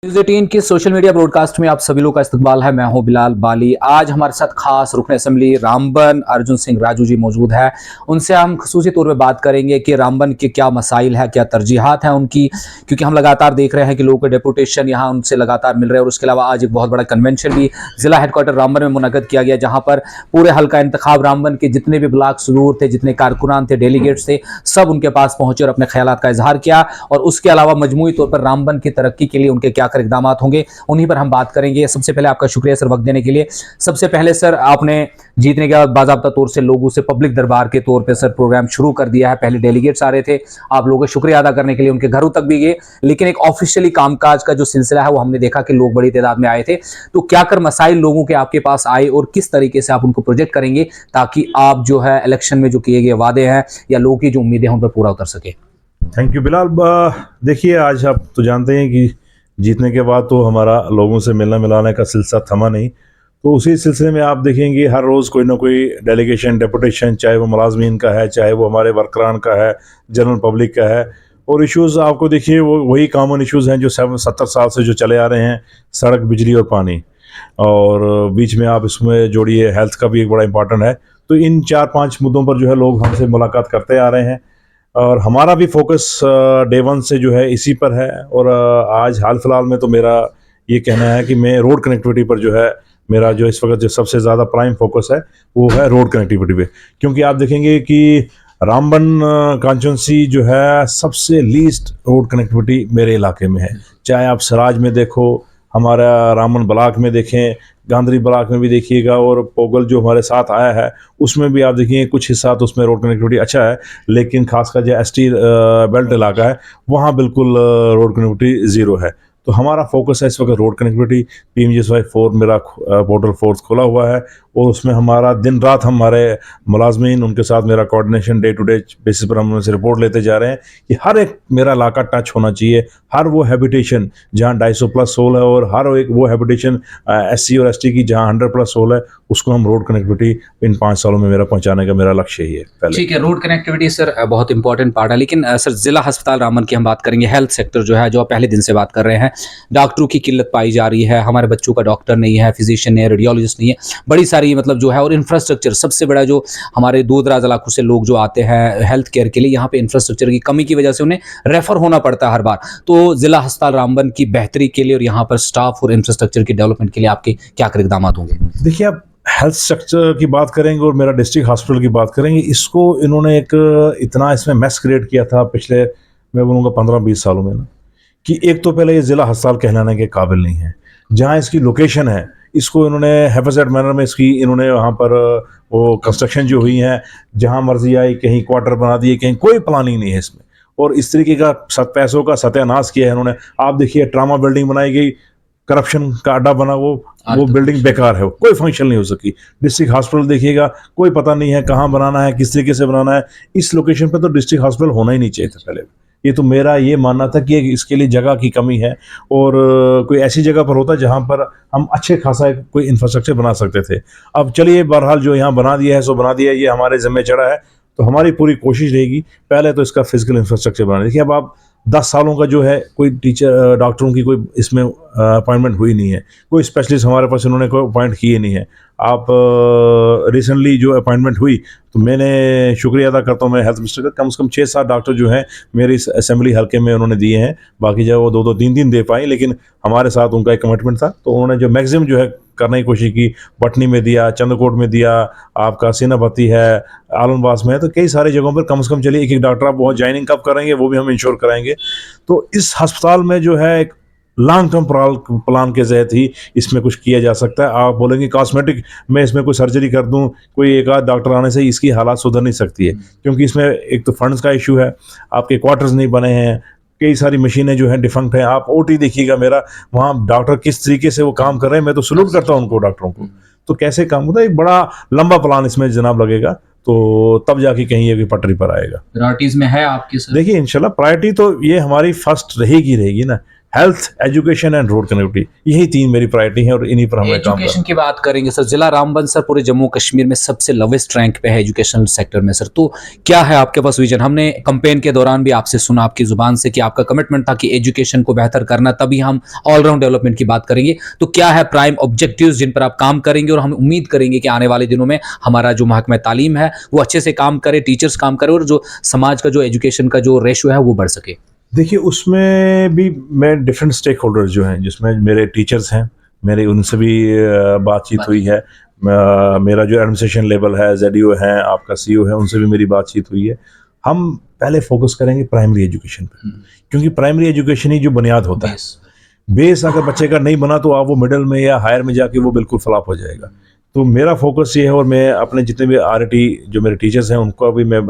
News 18 की social media broadcast में आप सभी लोग का इस्तकबाल है। मैं हूं बिलाल बाली। आज हमारे साथ खास रुकन असेंबली रामबन अर्जुन सिंह राजू जी मौजूद है। उनसे हम खसूसी तौर पे बात करेंगे कि रामबन के क्या मसाइल है, क्या तरजीहात हैं उनकी, क्योंकि हम लगातार देख रहे हैं कि लोगों के डेपुटेशन यहाँ उनसे लगातार मिल रहे हैं। और उसके अलावा आज एक बहुत बड़ा कन्वेंशन भी जिला हेडक्वार्टर रामबन में मुनक्कद किया गया, जहाँ पर पूरे हल्का इंतखाब रामबन के जितने भी ब्लॉक सदूर थे, जितने कारकुनान थे, डेलीगेट्स थे, सब उनके पास पहुंचे और अपने ख्यालात का इजहार किया। और उसके अलावा मजमूई तौर पर रामबन की तरक्की के लिए उनके क्या कर इकदाम होंगे, उन्हीं पर हम बात करेंगे। सबसे पहले आपका शुक्रिया सर वक्त देने के लिए। सबसे पहले सर, आपने जीतने के बाद बाज़ाब्ता तौर से लोगों से पब्लिक दरबार के तौर पे सर प्रोग्राम शुरू कर दिया है। पहले डेलीगेट्स आ रहे थे, आप लोगों का शुक्रिया अदा करने के लिए उनके घरों तक भी गए, लेकिन एक ऑफिशियली कामकाज का जो सिलसिला है वो हमने देखा कि लोग बड़ी तादाद में आए थे। तो क्या कर मसाइल लोगों के आपके पास आए और किस तरीके से आप उनको प्रोजेक्ट करेंगे ताकि आप जो है इलेक्शन में जो किए गए वादे हैं या लोगों की जो उम्मीदें हैं उन पर पूरा उतर सके? Thank you Bilal. देखिए, आज आप तो जानते हैं कि जीतने के बाद तो हमारा लोगों से मिलना मिलाने का सिलसिला थमा नहीं। तो उसी सिलसिले में आप देखेंगे हर रोज़ कोई ना कोई डेलीगेशन डेपुटेशन, चाहे वो मुलाजमीन का है, चाहे वो हमारे वर्करान का है, जनरल पब्लिक का है। और इश्यूज़ आपको देखिए वो वही कॉमन इश्यूज़ हैं जो 70 साल से जो चले आ रहे हैं, सड़क, बिजली और पानी। और बीच में आप इसमें जोड़िए हेल्थ का भी एक बड़ा इंपॉर्टेंट है। तो इन 4-5 मुद्दों पर जो है लोग हमसे मुलाकात करते आ रहे हैं और हमारा भी फोकस डे वन से जो है इसी पर है। और आज हाल फिलहाल में तो मेरा ये कहना है कि मैं रोड कनेक्टिविटी पर जो है मेरा जो इस वक्त जो सबसे ज़्यादा प्राइम फोकस है वो है रोड कनेक्टिविटी पे। क्योंकि आप देखेंगे कि रामबन कॉन्स्टिट्यूंसी जो है सबसे लीस्ट रोड कनेक्टिविटी मेरे इलाके में है। चाहे आप सराज में देखो, हमारा रामबन ब्लॉक में देखें, गांधरी ब्लॉक में भी देखिएगा, और पोगल जो हमारे साथ आया है उसमें भी आप देखिए कुछ हिस्सा तो उसमें रोड कनेक्टिविटी अच्छा है, लेकिन खासकर जो एसटी बेल्ट इलाका है वहाँ बिल्कुल रोड कनेक्टिविटी ज़ीरो है। तो हमारा फोकस है इस वक्त रोड कनेक्टिविटी। PMGSY 4 मेरा पोर्टल फोर्स खोला हुआ है और उसमें हमारा दिन रात हमारे मुलाजमीन उनके साथ मेरा coordination day to day basis पर हम उनसे रिपोर्ट लेते जा रहे हैं कि हर एक मेरा इलाका टच होना चाहिए। हर वो हैबिटेशन जहाँ 250+ सोल है और हर एक वो हैबिटेशन SC और ST की जहाँ 100+ सोल है, उसको हम रोड कनेक्टिविटी इन 5 सालों में मेरा पहुँचाने का मेरा लक्ष्य ही है। पहले ठीक है, रोड कनेक्टिविटी सर बहुत इंपॉर्टेंट पार्ट है, लेकिन सर जिला अस्पताल रामबन की हम बात करेंगे। हेल्थ सेक्टर जो है, जो आप पहले दिन से बात कर रहे हैं, डॉक्टरों की किल्लत पाई जा रही है, हमारे बच्चों का डॉक्टर नहीं है, फिजिशियन नहीं है, रेडियोलॉजिस्ट नहीं है, बड़ी सारी मतलब जो है। और इंफ्रास्ट्रक्चर सबसे बड़ा जो हमारे दूर दराज इलाकों से लोग जो आते हैं हेल्थ केयर के लिए, यहाँ पे इंफ्रास्ट्रक्चर की कमी की वजह से उन्हें रेफर होना पड़ता है हर बार। तो जिला अस्पताल रामबन की बेहतरी के लिए और यहाँ पर स्टाफ और इंफ्रास्ट्रक्चर की डेवलपमेंट के लिए आपके क्या कर इकदाम होंगे? देखिए, आप हेल्थ स्ट्रक्चर की बात करेंगे और मेरा डिस्ट्रिक्ट हॉस्पिटल की बात करेंगे, इसको इन्होंने एक इतना इसमें मैस क्रिएट किया था पिछले, मैं बोलूँगा 15-20 सालों में ना, कि एक तो पहले ये ज़िला अस्पताल कहलाने के काबिल नहीं है। जहाँ इसकी लोकेशन है, इसको इन्होंने हेफाजत मैनर में इसकी इन्होंने वहाँ पर वो कंस्ट्रक्शन जो हुई है, जहाँ मर्जी आई कहीं क्वार्टर बना दिए, कहीं कोई प्लानिंग नहीं है इसमें। और इस तरीके का पैसों का सत्यानाश किया है इन्होंने। आप देखिए ट्रामा बिल्डिंग बनाई गई, करप्शन का अड्डा बना, वो बिल्डिंग बेकार है, कोई फंक्शन नहीं हो सकी। डिस्ट्रिक्ट हॉस्पिटल देखिएगा, कोई पता नहीं है कहाँ बनाना है, किस तरीके से बनाना है। इस लोकेशन पे तो डिस्ट्रिक्ट हॉस्पिटल होना ही नहीं चाहिए था पहले। ये तो मेरा ये मानना था कि इसके लिए जगह की कमी है और कोई ऐसी जगह पर होता जहाँ पर हम अच्छे खासा कोई इंफ्रास्ट्रक्चर बना सकते थे। अब चलिए बहरहाल जो यहाँ बना दिया है सो बना दिया है, ये हमारे ज़िम्मे चढ़ा है। तो हमारी पूरी कोशिश रहेगी पहले तो इसका फिजिकल इंफ्रास्ट्रक्चर बनाने। देखिए, अब आप 10 सालों का जो है कोई टीचर डॉक्टरों की कोई इसमें अपॉइंटमेंट हुई नहीं है, कोई स्पेशलिस्ट हमारे पास इन्होंने कोई अपॉइंट किए नहीं है। आप रिसेंटली जो अपॉइंटमेंट हुई तो मैंने शुक्रिया अदा करता हूँ मैं हेल्थ मिनिस्टर का, कम से कम 6-7 डॉक्टर जो हैं मेरे इस असेंबली हल्के में उन्होंने दिए हैं। बाकी जो वो 2-2, 3-3 दे पाए, लेकिन हमारे साथ उनका एक कमिटमेंट था तो उन्होंने जो मैक्सिमम जो है करने की कोशिश की। पटनी में दिया, चंद्रकोट में दिया, आपका सीनापति है, आलमबास में है, तो कई सारी जगहों पर कम से कम चलिए एक डॉक्टर आप बहुत ज्वाइनिंग कब करेंगे वो भी हम इंश्योर कराएंगे। तो इस अस्पताल में जो है एक लॉन्ग टर्म प्लान के तहत ही इसमें कुछ किया जा सकता है। आप बोलेंगे कॉस्मेटिक मैं इसमें कोई सर्जरी कर दूं, कोई एक आध डॉक्टर आने से इसकी हालात सुधर नहीं सकती है, क्योंकि इसमें एक तो फंड्स का इशू है, आपके क्वार्टर्स नहीं बने हैं, कई सारी मशीनें जो हैं डिफंक्ट हैं। आप OT देखिएगा मेरा, वहाँ डॉक्टर किस तरीके से वो काम कर रहे हैं, मैं तो सलूट करता हूँ उनको, डॉक्टरों को। तो कैसे काम होता है, एक बड़ा लंबा प्लान इसमें जनाब लगेगा, तो तब जाके कहीं ये भी पटरी पर आएगा। प्रायोरिटीज में है आपकी सर? देखिए इंशाल्लाह प्रायोरिटी तो ये हमारी फर्स्ट रहेगी ना, health, education and road connectivity, यही 3 मेरी प्रायोरिटी है और इन्हीं पर हमें काम एजुकेशन की बात करेंगे सर, जिला रामबन सर पूरे जम्मू कश्मीर में सबसे लोवेस्ट रैंक पे है एजुकेशनल सेक्टर में सर, तो क्या है आपके पास विजन? हमने कैंपेन के दौरान भी आपसे सुना आपकी जुबान से कि आपका कमिटमेंट था कि एजुकेशन को बेहतर करना, तभी हम ऑलराउंड डेवलपमेंट की बात करेंगे। तो क्या है प्राइम ऑब्जेक्टिव्स जिन पर आप काम करेंगे और हम उम्मीद करेंगे कि आने वाले दिनों में हमारा जो महकमा तालीम है वो अच्छे से काम करे, टीचर्स काम करे और जो समाज का जो एजुकेशन का जो रेशियो है वो बढ़ सके? देखिए, उसमें भी मैं डिफरेंट स्टेक होल्डर्स जो हैं, जिसमें मेरे टीचर्स हैं, मेरे उनसे भी बातचीत हुई है। मेरा जो एडमिनिस्ट्रेशन लेवल है, ZEO है, आपका CO है, उनसे भी मेरी बातचीत हुई है। हम पहले फोकस करेंगे प्राइमरी एजुकेशन पे, क्योंकि प्राइमरी एजुकेशन ही जो बुनियाद होता है। बेस अगर बच्चे का नहीं बना तो आप वो मिडिल में या हायर में जाके वो बिल्कुल फ्लॉप हो जाएगा। तो मेरा फोकस ये है, और मैं अपने जितने भी RT जो मेरे टीचर्स हैं उनको भी मैं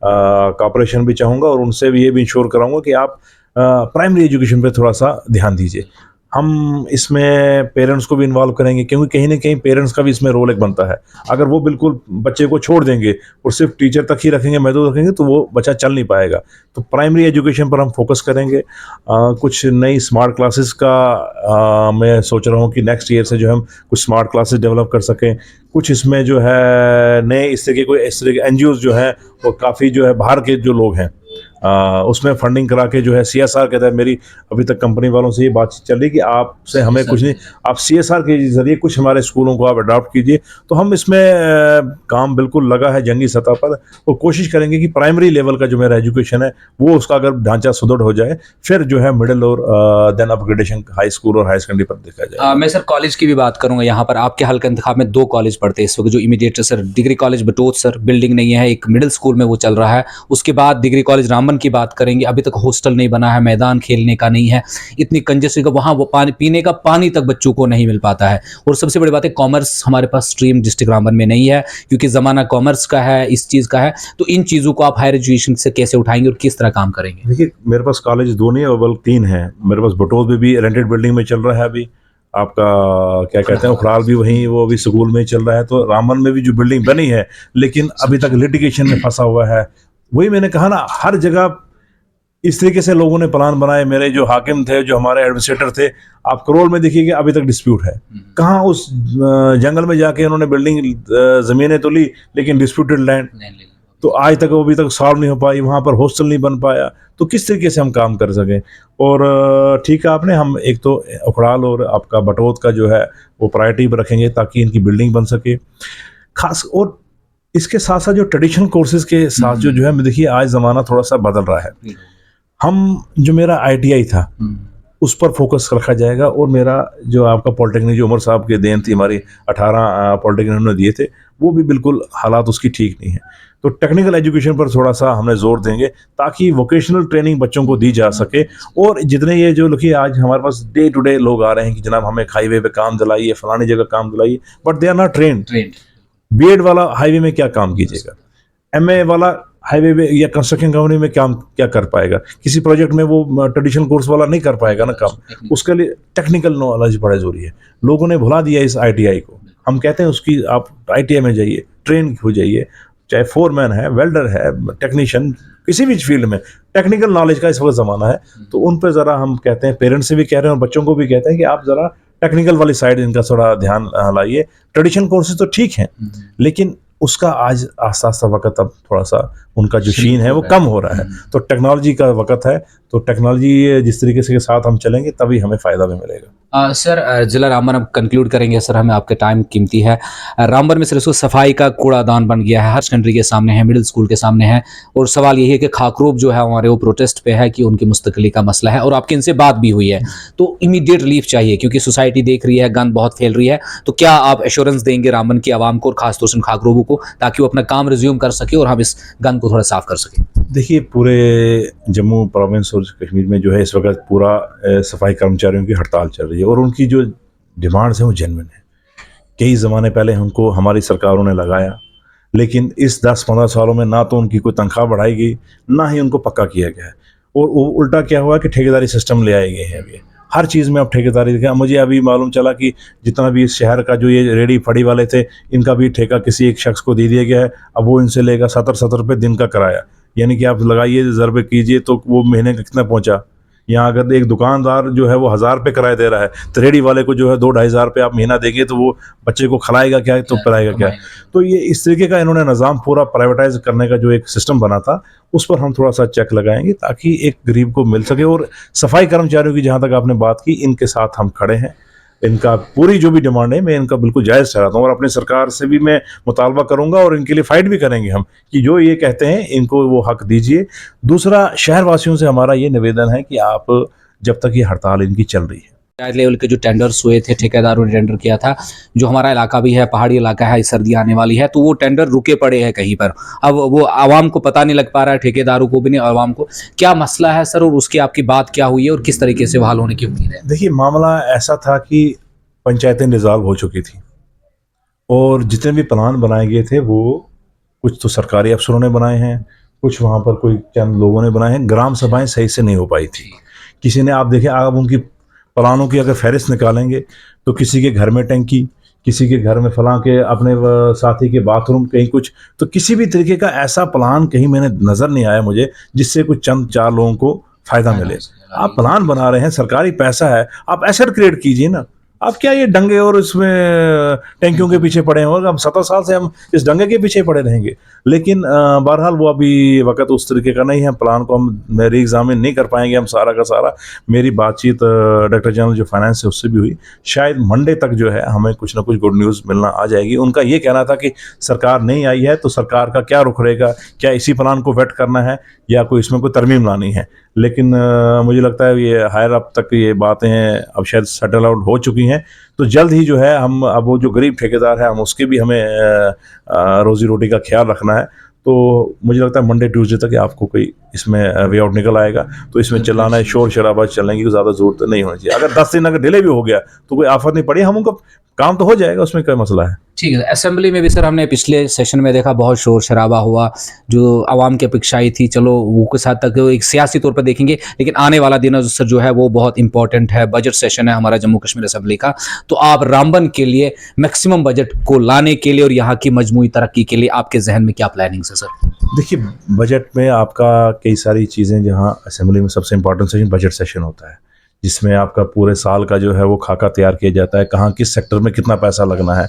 कॉपरेशन भी चाहूँगा और उनसे भी ये भी इंश्योर कराऊंगा कि आप प्राइमरी एजुकेशन पे थोड़ा सा ध्यान दीजिए। हम इसमें पेरेंट्स को भी इन्वॉल्व करेंगे, क्योंकि कहीं ना कहीं पेरेंट्स का भी इसमें रोल एक बनता है। अगर वो बिल्कुल बच्चे को छोड़ देंगे और सिर्फ टीचर तक ही रखेंगे, मेथड रखेंगे, तो वो बच्चा चल नहीं पाएगा। तो प्राइमरी एजुकेशन पर हम फोकस करेंगे। कुछ नई स्मार्ट क्लासेस का मैं सोच रहा हूँ कि नेक्स्ट ईयर से जो हम कुछ स्मार्ट क्लासेस डेवलप कर सकें। कुछ इसमें जो है नए इस तरह के NGOs जो हैं वो काफ़ी जो है बाहर के जो लोग हैं उसमें फंडिंग करा के जो है CSR कहता है। मेरी अभी तक कंपनी वालों से ये बातचीत चल रही कि आपसे हमें कुछ नहीं, आप CSR के जरिए कुछ हमारे स्कूलों को आप अडॉप्ट कीजिए। तो हम इसमें काम बिल्कुल लगा है जंगी सतह पर, और कोशिश करेंगे कि प्राइमरी लेवल का जो मेरा एजुकेशन है वो उसका अगर ढांचा सुदृढ़ हो जाए, फिर जो है मिडिल और देन अपग्रेडेशन हाई स्कूल और हाई सेकेंडरी पर देखा जाए। मैं सर कॉलेज की भी बात करूंगा। यहाँ पर आपके हल्के इंतखाब में 2 कॉलेज पढ़ते हैं इस वक्त जो immediate sir, degree college Batot sir, building नहीं है, एक मिडिल स्कूल में वो चल रहा है। उसके बाद डिग्री कॉलेज रामबन की बात करेंगे, अभी तक हॉस्टल नहीं बना है, मैदान खेलने का नहीं है, इतनी कंजेस्टेड का वहाँ वो पानी पीने का पानी तक बच्चों को नहीं मिल पाता है। और सबसे बड़ी बात है कॉमर्स हमारे पास स्ट्रीम डिस्ट्रिक्ट रामबन में नहीं है, क्योंकि ज़माना कॉमर्स का है, इस चीज़ का है। तो इन चीज़ों को आप हायर एजुकेशन से कैसे उठाएंगे और किस तरह काम करेंगे? देखिए, मेरे पास कॉलेज 2 नहीं है, बल्कि 3 हैं। मेरे पास बटोत में भी रेंटेड बिल्डिंग में चल रहा है अभी, आपका क्या कहते हैं उखड़ाल भी वहीं वो अभी स्कूल में ही चल रहा है। तो रामबन में भी जो बिल्डिंग बनी है, लेकिन अभी तक लिटिगेशन में फंसा हुआ है। वही मैंने कहा ना, हर जगह इस तरीके से लोगों ने प्लान बनाए। मेरे जो हाकिम थे, जो हमारे एडमिनिस्ट्रेटर थे, आप करोल में देखिए कि अभी तक डिस्प्यूट है। कहाँ उस जंगल में जाके उन्होंने बिल्डिंग ज़मीनें तो ली, लेकिन डिस्प्यूटेड लैंड, तो आज तक वो अभी तक सॉल्व नहीं हो पाई। वहाँ पर हॉस्टल नहीं बन पाया। तो किस तरीके से हम काम कर सकें? और ठीक है आपने, हम एक तो उखड़ाल और आपका बटोत का जो है वो प्रायोरिटी पर रखेंगे ताकि इनकी बिल्डिंग बन सके खास। और इसके साथ साथ जो ट्रेडिशनल कोर्सेज के साथ जो है, देखिए आज ज़माना थोड़ा सा बदल रहा है। हम जो मेरा ITI था उस पर फोकस रखा जाएगा, और मेरा जो आपका पॉलिटेक्निक जो उमर साहब के देन थी, हमारी 18 पॉलिटेक्निक उन्होंने दिए थे, वो भी बिल्कुल हालात उसकी ठीक नहीं है। तो टेक्निकल एजुकेशन पर थोड़ा सा हमने जोर देंगे ताकि वोकेशनल ट्रेनिंग बच्चों को दी जा सके। और जितने ये जो लिखिए आज हमारे पास डे टू डे लोग आ रहे हैं कि जनाब हमें हाईवे पे काम दिलाइए, फलानी जगह काम दिलाइए, but they are not trained. B.Ed वाला हाईवे में क्या काम कीजिएगा, MA वाला हाईवे में या कंस्ट्रक्शन कंपनी में काम क्या कर पाएगा, किसी प्रोजेक्ट में वो ट्रेडिशनल कोर्स वाला नहीं कर पाएगा ना काम। उसके लिए टेक्निकल नॉलेज बड़ा जरूरी है। लोगों ने भुला दिया इस ITI को। हम कहते हैं उसकी आप ITI में जाइए, ट्रेन हो जाइए, चाहे फोरमैन है, वेल्डर है, टेक्नीशियन, किसी भी फील्ड में टेक्निकल नॉलेज का इस वक्त ज़माना है। तो उन पर ज़रा हम कहते हैं, पेरेंट्स से भी कह रहे हैं और बच्चों को भी कहते हैं कि आप ज़रा टेक्निकल वाली साइड इनका थोड़ा ध्यान लाइए। ट्रेडिशनल कोर्सेज तो ठीक हैं, लेकिन उसका आज आस्ता आस्ता वक्त अब थोड़ा सा उनका जो शीन है वो कम हो रहा है। तो टेक्नोलॉजी का वक्त है, तो टेक्नोलॉजी जिस तरीके से के साथ हम चलेंगे तभी हमें फ़ायदा भी मिलेगा। सर जिला रामबन अब कंक्लूड करेंगे सर, हमें आपके टाइम कीमती है। रामबन में सिर्फ सफाई का कूड़ादान बन गया है, हर सेकेंडरी के सामने है, मिडिल स्कूल के सामने है, और सवाल यही है कि खाकरूब जो है हमारे वो प्रोटेस्ट पे है कि उनकी मुस्तकली का मसला है, और आपकी इनसे बात भी हुई है। तो इमीडिएट रिलीफ चाहिए क्योंकि सोसाइटी देख रही है गंद बहुत फैल रही है। तो क्या आप एश्योरेंस देंगे रामबन की आवाम को और खासतौर से खाकरूबों को, ताकि वो अपना काम रिज्यूम कर सके और हम इस गंद को थोड़ा साफ कर सकें? देखिए, पूरे जम्मू प्रोविंस और कश्मीर में जो है इस वक्त पूरा सफाई कर्मचारियों की हड़ताल चल रही है, और उनकी जो डिमांड्स हैं वो जेन्युइन है। कई ज़माने पहले हमको हमारी सरकारों ने लगाया, लेकिन इस 10-15 सालों में ना तो उनकी कोई तनख्वाह बढ़ाई गई, ना ही उनको पक्का किया गया है। और उल्टा क्या हुआ कि ठेकेदारी सिस्टम ले आए गए हैं। अभी हर चीज़ में अब ठेकेदारी देखा। मुझे अभी मालूम चला कि जितना भी इस शहर का जो ये रेडी फड़ी वाले थे, इनका भी ठेका किसी एक शख्स को दे दिया गया है। अब वो इनसे लेगा 70 रुपये दिन का किराया, यानी कि आप लगाइए, ज़रबे कीजिए तो वो महीने का कितना पहुंचा। यहाँ अगर एक दुकानदार जो है वो 1000 रुपये किराया दे रहा है, तो रेडी वाले को जो है 2-2,500 रुपये आप महीना देंगे तो वो बच्चे को खिलाएगा क्या, तो पिलाएगा क्या। तो ये इस तरीके का इन्होंने निज़ाम पूरा प्राइवेटाइज करने का जो एक सिस्टम बना था, उस पर हम थोड़ा सा चेक लगाएंगे ताकि एक गरीब को मिल सके। और सफाई कर्मचारियों की जहाँ तक आपने बात की, इनके साथ हम खड़े हैं। इनका पूरी जो भी डिमांड है मैं इनका बिल्कुल जायज़ ठहराता हूँ, और अपनी सरकार से भी मैं मुतालबा करूंगा और इनके लिए फाइट भी करेंगे हम कि जो ये कहते हैं इनको वो हक दीजिए। दूसरा, शहरवासियों से हमारा ये निवेदन है कि आप जब तक ये हड़ताल इनकी चल रही है, पंचायत लेवल के जो टेंडर्स हुए थे, ठेकेदारों ने टेंडर किया था, जो हमारा इलाका भी है पहाड़ी इलाका है, सर्दी आने वाली है, तो वो टेंडर रुके पड़े हैं कहीं पर। अब वो आवाम को पता नहीं लग पा रहा है, ठेकेदारों को भी नहीं, आवाम को। क्या मसला है सर, और उसकी आपकी बात क्या हुई है और किस तरीके से वो हल होने की उम्मीद है? देखिए, मामला ऐसा था कि पंचायतें डिज़ॉल्व हो चुकी थी और जितने भी प्लान बनाए गए थे वो कुछ तो सरकारी अफसरों ने बनाए हैं, कुछ वहाँ पर कोई चंद लोगों ने बनाए हैं। ग्राम सभाएं सही से नहीं हो पाई थी। किसी ने, आप देखें, आप उनकी प्लानों की अगर फहरिस्त निकालेंगे तो किसी के घर में टंकी, किसी के घर में फलां के अपने साथी के बाथरूम, कहीं कुछ, तो किसी भी तरीके का ऐसा प्लान कहीं मैंने नज़र नहीं आया मुझे जिससे कुछ चंद 4 लोगों को फ़ायदा मिले। आप प्लान बना रहे हैं, सरकारी पैसा है, आप एसेट क्रिएट कीजिए ना। आप क्या ये डंगे और इसमें टैंकियों के पीछे पड़े हैं, और अब 70 साल से हम इस डंगे के पीछे पड़े रहेंगे। लेकिन बहरहाल वो अभी वक्त उस तरीके का नहीं है, प्लान को हम री एग्जामिन नहीं कर पाएंगे हम सारा का सारा। मेरी बातचीत डायरेक्टर जनरल जो फाइनेंस है उससे भी हुई, शायद मंडे तक जो है हमें कुछ ना कुछ गुड न्यूज़ मिलना आ जाएगी। उनका ये कहना था कि सरकार नहीं आई है तो सरकार का क्या रुख रहेगा, क्या इसी प्लान को वेट करना है या कोई इसमें कोई तरमीम लानी है। लेकिन मुझे लगता है ये हायर अप तक ये बातें अब शायद सेटल आउट हो चुकी हैं, तो जल्द ही जो है हम, अब वो जो गरीब ठेकेदार है, हम उसके भी हमें रोजी रोटी का ख्याल रखना है। तो मुझे लगता है मंडे ट्यूसडे तक आपको कोई इसमें वे आउट निकल आएगा। तो इसमें चलाना है, शोर शराबा चलने की ज़्यादा ज़रूरत नहीं होनी चाहिए। अगर 10 दिन अगर डिले भी हो गया तो कोई आफत नहीं पड़ी, हम उनका काम तो हो जाएगा, उसमें क्या मसला है। ठीक है। असेंबली में भी सर हमने पिछले सेशन में देखा बहुत शोर शराबा हुआ, जो आवाम की अपेक्षाएं थी, चलो वो कुछ हद तक एक सियासी तौर पर देखेंगे, लेकिन आने वाला दिन सर जो है वो बहुत इंपॉर्टेंट है। बजट सेशन है हमारा जम्मू कश्मीर असेंबली का, तो आप रामबन के लिए मैक्सिमम बजट को लाने के लिए और यहाँ की मजमूई तरक्की के लिए आपके जहन में क्या प्लानिंग है सर? देखिए, बजट में आपका कई सारी चीज़ें, जहाँ असेंबली में सबसे इम्पोर्टेंट सेशन बजट सेशन होता है, जिसमें आपका पूरे साल का जो है वो खाका तैयार किया जाता है, कहाँ किस सेक्टर में कितना पैसा लगना है।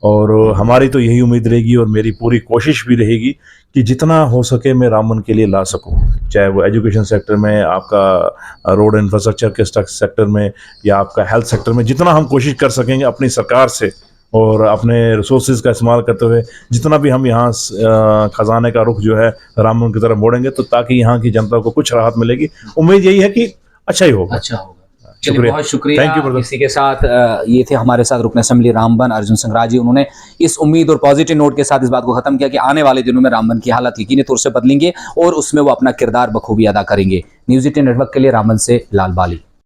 और हमारी तो यही उम्मीद रहेगी और मेरी पूरी कोशिश भी रहेगी कि जितना हो सके मैं रामबन के लिए ला सकूं, चाहे वो एजुकेशन सेक्टर में, आपका रोड इंफ्रास्ट्रक्चर के सेक्टर में, या आपका हेल्थ सेक्टर में, जितना हम कोशिश कर सकेंगे अपनी सरकार से और अपने रिसोर्सेज का इस्तेमाल करते हुए, जितना भी हम यहाँ खजाने का रुख जो है रामबन की तरफ मोड़ेंगे, तो ताकि यहाँ की जनता को कुछ राहत मिलेगी। उम्मीद यही है कि अच्छा ही होगा। अच्छा होगा। चलिए, बहुत शुक्रिया। Thank you brother. इसी के साथ ये थे हमारे साथ रुकन असेंबली रामबन अर्जुन सिंह राजी। उन्होंने इस उम्मीद और पॉजिटिव नोट के साथ इस बात को खत्म किया कि आने वाले दिनों में रामबन की हालत यकीनी तौर से बदलेंगे और उसमें वो अपना किरदार बखूबी अदा करेंगे। न्यूज़ 18 नेटवर्क के लिए रामबन से लाल बाली।